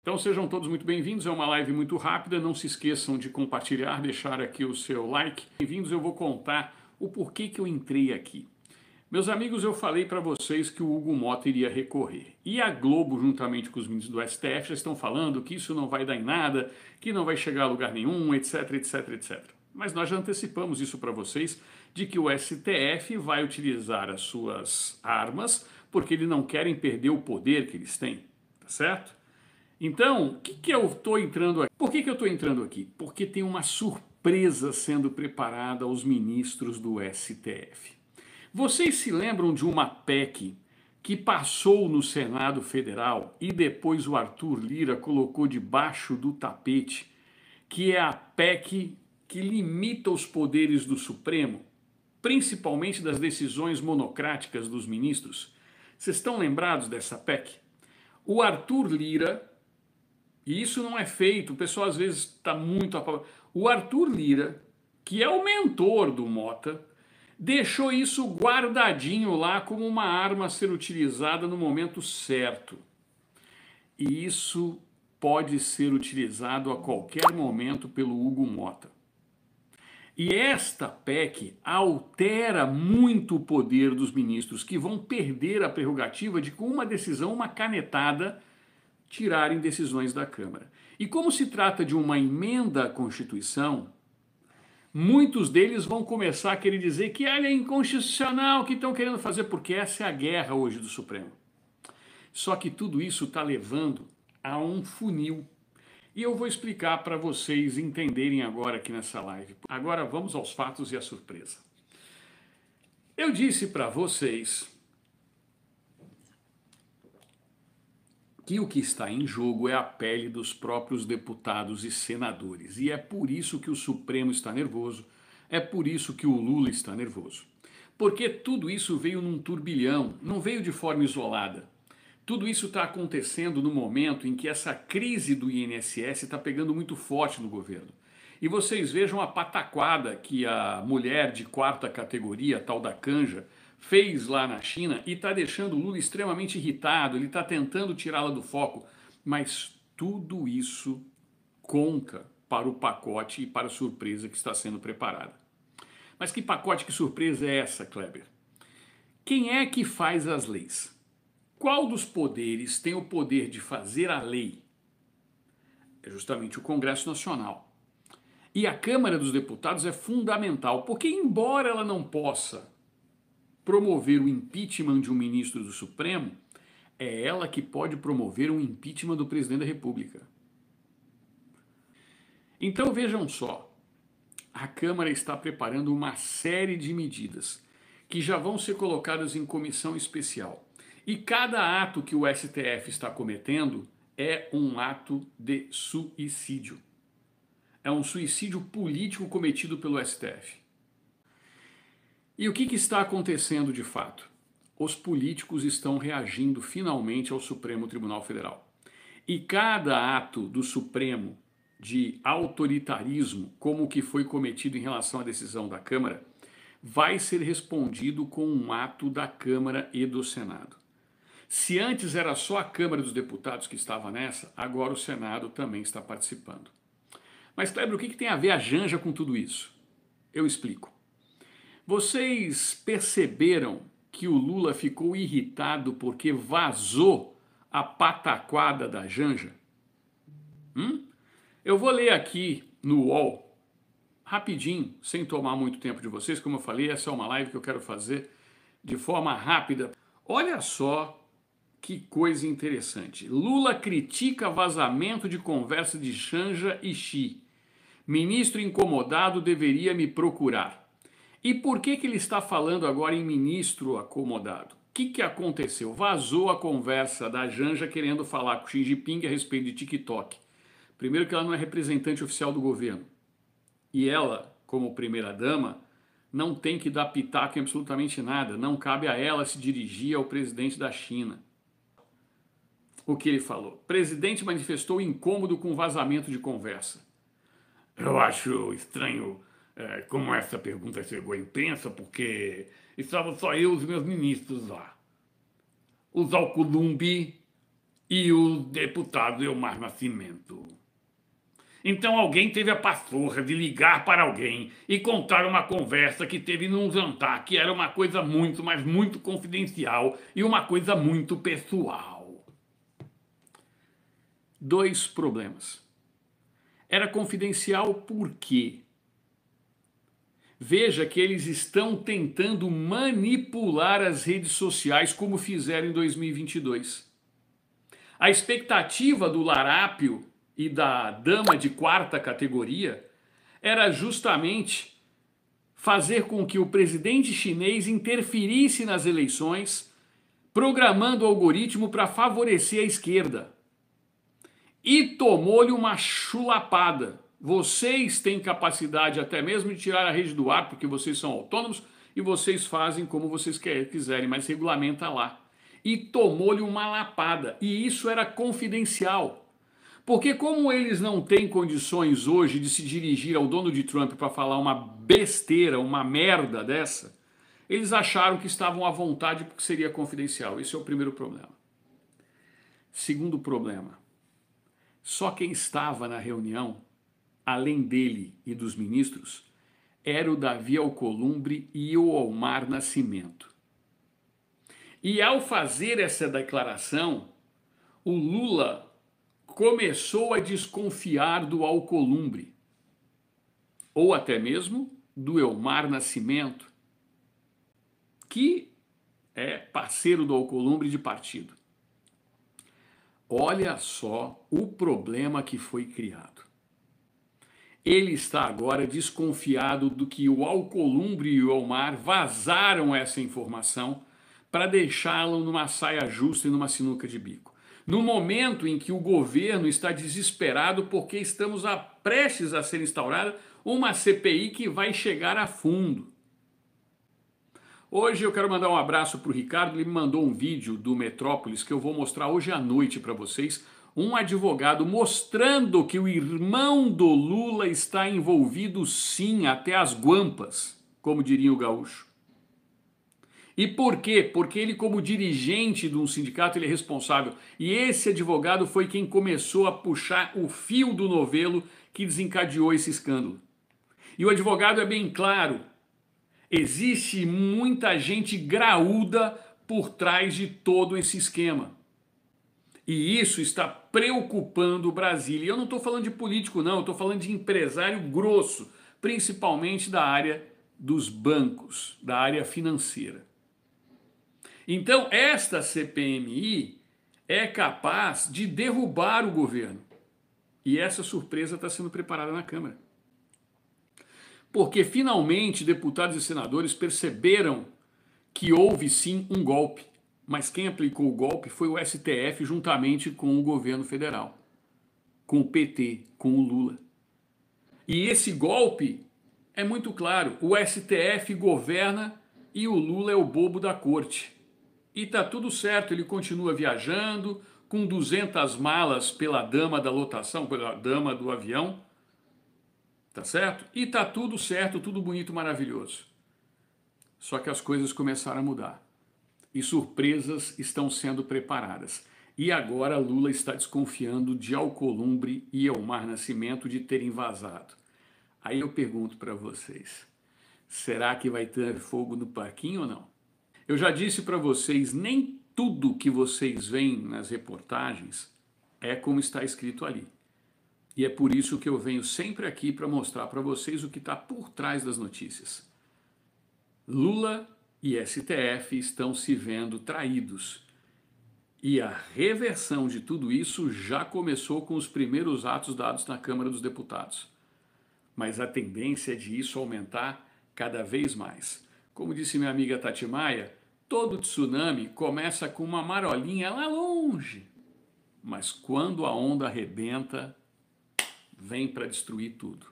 Então sejam todos muito bem-vindos, é uma live muito rápida, não se esqueçam de compartilhar, deixar aqui o seu like. Bem-vindos, eu vou contar o porquê que eu entrei aqui. Meus amigos, eu falei para vocês que o Hugo Motta iria recorrer. E a Globo, juntamente com os ministros do STF, já estão falando que isso não vai dar em nada, que não vai chegar a lugar nenhum, etc, etc, etc. Mas nós já antecipamos isso para vocês, de que o STF vai utilizar as suas armas, porque eles não querem perder o poder que eles têm, tá certo? Então, o que eu estou entrando aqui? Por que eu estou entrando aqui? Porque tem uma surpresa sendo preparada aos ministros do STF. Vocês se lembram de uma PEC que passou no Senado Federal e depois o Arthur Lira colocou debaixo do tapete, que é a PEC que limita os poderes do Supremo, principalmente das decisões monocráticas dos ministros? Vocês estão lembrados dessa PEC? O Arthur Lira, e isso não é feito, o pessoal às vezes está muito a favor. O Arthur Lira, que é o mentor do Motta, deixou isso guardadinho lá como uma arma a ser utilizada no momento certo. E isso pode ser utilizado a qualquer momento pelo Hugo Motta. E esta PEC altera muito o poder dos ministros, que vão perder a prerrogativa de, com uma decisão, uma canetada, tirarem decisões da Câmara. E como se trata de uma emenda à Constituição, muitos deles vão começar a querer dizer que é inconstitucional, que estão querendo fazer, porque essa é a guerra hoje do Supremo. Só que tudo isso está levando a um funil. E eu vou explicar para vocês entenderem agora aqui nessa live. Agora vamos aos fatos e à surpresa. Eu disse para vocês que o que está em jogo é a pele dos próprios deputados e senadores. E é por isso que o Supremo está nervoso, é por isso que o Lula está nervoso. Porque tudo isso veio num turbilhão, não veio de forma isolada. Tudo isso está acontecendo no momento em que essa crise do INSS está pegando muito forte no governo. E vocês vejam a pataquada que a mulher de quarta categoria, a tal da Canja, fez lá na China e está deixando o Lula extremamente irritado, ele está tentando tirá-la do foco, mas tudo isso conta para o pacote e para a surpresa que está sendo preparada. Mas que pacote, que surpresa é essa, Kleber? Quem é que faz as leis? Qual dos poderes tem o poder de fazer a lei? É justamente o Congresso Nacional. E a Câmara dos Deputados é fundamental, porque embora ela não possa promover o impeachment de um ministro do Supremo, é ela que pode promover um impeachment do presidente da República. Então vejam só, a Câmara está preparando uma série de medidas que já vão ser colocadas em comissão especial. E cada ato que o STF está cometendo é um ato de suicídio. É um suicídio político cometido pelo STF. E o que está acontecendo de fato? Os políticos estão reagindo finalmente ao Supremo Tribunal Federal. E cada ato do Supremo de autoritarismo, como o que foi cometido em relação à decisão da Câmara, vai ser respondido com um ato da Câmara e do Senado. Se antes era só a Câmara dos Deputados que estava nessa, agora o Senado também está participando. Mas, Kleber, o que tem a ver a Janja com tudo isso? Eu explico. Vocês perceberam que o Lula ficou irritado porque vazou a pataquada da Janja? Eu vou ler aqui no UOL, rapidinho, sem tomar muito tempo de vocês. Como eu falei, essa é uma live que eu quero fazer de forma rápida. Olha só que coisa interessante. Lula critica vazamento de conversa de Janja e Xi. Ministro incomodado deveria me procurar. E por que ele está falando agora em ministro acomodado? O que aconteceu? Vazou a conversa da Janja querendo falar com Xi Jinping a respeito de TikTok. Primeiro que ela não é representante oficial do governo. E ela, como primeira-dama, não tem que dar pitaco em absolutamente nada. Não cabe a ela se dirigir ao presidente da China. O que ele falou? O presidente manifestou incômodo com o vazamento de conversa. Eu acho estranho como essa pergunta chegou à imprensa, porque estavam só eu e os meus ministros lá. Os Alcolumbi e o deputado Elmar Nascimento. Então alguém teve a pachorra de ligar para alguém e contar uma conversa que teve num jantar, que era uma coisa muito, mas muito confidencial e uma coisa muito pessoal. Dois problemas. Era confidencial por quê? Veja que eles estão tentando manipular as redes sociais como fizeram em 2022. A expectativa do larápio e da dama de quarta categoria era justamente fazer com que o presidente chinês interferisse nas eleições, programando o algoritmo para favorecer a esquerda. E tomou-lhe uma chulapada. Vocês têm capacidade até mesmo de tirar a rede do ar, porque vocês são autônomos e vocês fazem como vocês quiserem, mas regulamenta lá. E tomou-lhe uma lapada. E isso era confidencial. Porque como eles não têm condições hoje de se dirigir ao Donald Trump para falar uma besteira, uma merda dessa, eles acharam que estavam à vontade porque seria confidencial. Esse é o primeiro problema. Segundo problema, só quem estava na reunião, além dele e dos ministros, era o Davi Alcolumbre e o Elmar Nascimento. E ao fazer essa declaração, o Lula começou a desconfiar do Alcolumbre, ou até mesmo do Elmar Nascimento, que é parceiro do Alcolumbre de partido. Olha só o problema que foi criado. Ele está agora desconfiado do que o Alcolumbre e o Elmar vazaram essa informação para deixá-lo numa saia justa e numa sinuca de bico. No momento em que o governo está desesperado porque estamos prestes a ser instaurada uma CPI que vai chegar a fundo. Hoje eu quero mandar um abraço para o Ricardo, ele me mandou um vídeo do Metrópolis que eu vou mostrar hoje à noite para vocês, um advogado mostrando que o irmão do Lula está envolvido sim, até as guampas, como diria o gaúcho. E por quê? Porque ele, como dirigente de um sindicato, ele é responsável. E esse advogado foi quem começou a puxar o fio do novelo que desencadeou esse escândalo. E o advogado é bem claro. Existe muita gente graúda por trás de todo esse esquema. E isso está preocupando Brasília. E eu não estou falando de político, não. Eu estou falando de empresário grosso, principalmente da área dos bancos, da área financeira. Então, esta CPMI é capaz de derrubar o governo. E essa surpresa está sendo preparada na Câmara. Porque, finalmente, deputados e senadores perceberam que houve, sim, um golpe. Mas quem aplicou o golpe foi o STF juntamente com o governo federal, com o PT, com o Lula. E esse golpe é muito claro. O STF governa e o Lula é o bobo da corte. E tá tudo certo, ele continua viajando com 200 malas pela dama da lotação, pela dama do avião, tá certo? E tá tudo certo, tudo bonito, maravilhoso. Só que as coisas começaram a mudar e surpresas estão sendo preparadas. E agora Lula está desconfiando de Alcolumbre e Elmar Nascimento de terem vazado. Aí eu pergunto para vocês, será que vai ter fogo no parquinho ou não? Eu já disse para vocês, nem tudo que vocês veem nas reportagens é como está escrito ali. E é por isso que eu venho sempre aqui para mostrar para vocês o que está por trás das notícias. Lula e STF estão se vendo traídos. E a reversão de tudo isso já começou com os primeiros atos dados na Câmara dos Deputados. Mas a tendência é de isso aumentar cada vez mais. Como disse minha amiga Tati Maia, todo tsunami começa com uma marolinha lá longe, mas quando a onda arrebenta, vem para destruir tudo.